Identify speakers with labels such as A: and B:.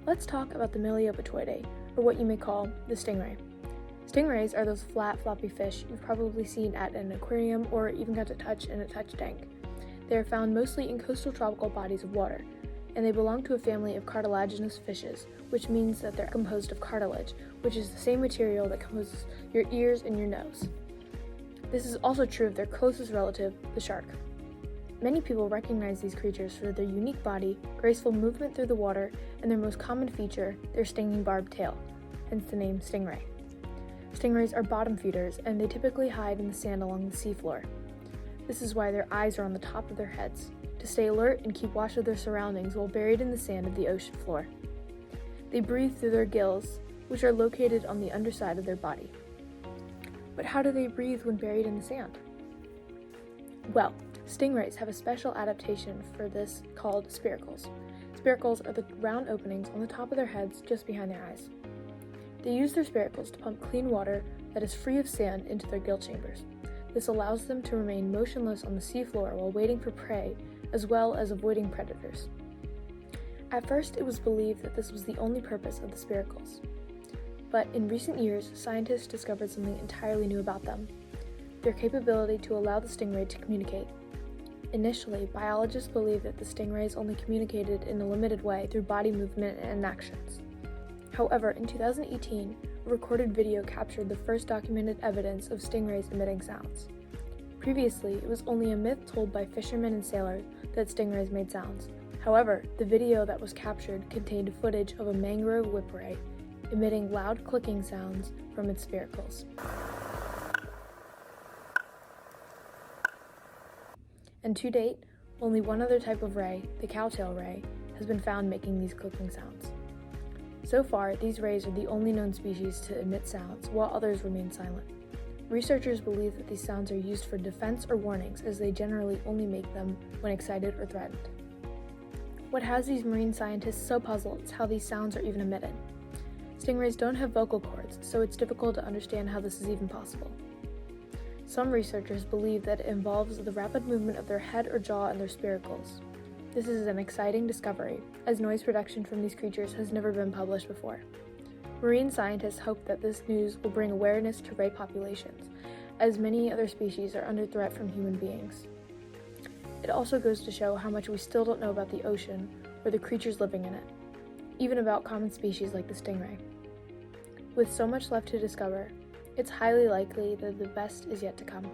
A: Let's talk about the Miliopatoidae, or what you may call the stingray. Stingrays are those flat, floppy fish you've probably seen at an aquarium or even got to touch in a touch tank. They are found mostly in coastal tropical bodies of water, and they belong to a family of cartilaginous fishes, which means that they're composed of cartilage, which is the same material that composes your ears and your nose. This is also true of their closest relative, the shark. Many people recognize these creatures for their unique body, graceful movement through the water, and their most common feature, their stinging barbed tail, hence the name stingray. Stingrays are bottom feeders, and they typically hide in the sand along the seafloor. This is why their eyes are on the top of their heads, to stay alert and keep watch of their surroundings while buried in the sand of the ocean floor. They breathe through their gills, which are located on the underside of their body. But how do they breathe when buried in the sand? Well, stingrays have a special adaptation for this called spiracles. Spiracles are the round openings on the top of their heads just behind their eyes. They use their spiracles to pump clean water that is free of sand into their gill chambers. This allows them to remain motionless on the seafloor while waiting for prey, as well as avoiding predators. At first, it was believed that this was the only purpose of the spiracles. But in recent years, scientists discovered something entirely new about them: their capability to allow the stingray to communicate. Initially, biologists believed that the stingrays only communicated in a limited way through body movement and actions. However, in 2018, a recorded video captured the first documented evidence of stingrays emitting sounds. Previously, it was only a myth told by fishermen and sailors that stingrays made sounds. However, the video that was captured contained footage of a mangrove whipray emitting loud clicking sounds from its spiracles. And to date, only one other type of ray, the cowtail ray, has been found making these clicking sounds. So far, these rays are the only known species to emit sounds, while others remain silent. Researchers believe that these sounds are used for defense or warnings, as they generally only make them when excited or threatened. What has these marine scientists so puzzled is how these sounds are even emitted. Stingrays don't have vocal cords, so it's difficult to understand how this is even possible. Some researchers believe that it involves the rapid movement of their head or jaw and their spiracles. This is an exciting discovery, as noise production from these creatures has never been published before. Marine scientists hope that this news will bring awareness to ray populations, as many other species are under threat from human beings. It also goes to show how much we still don't know about the ocean or the creatures living in it, even about common species like the stingray. With so much left to discover, it's highly likely that the best is yet to come.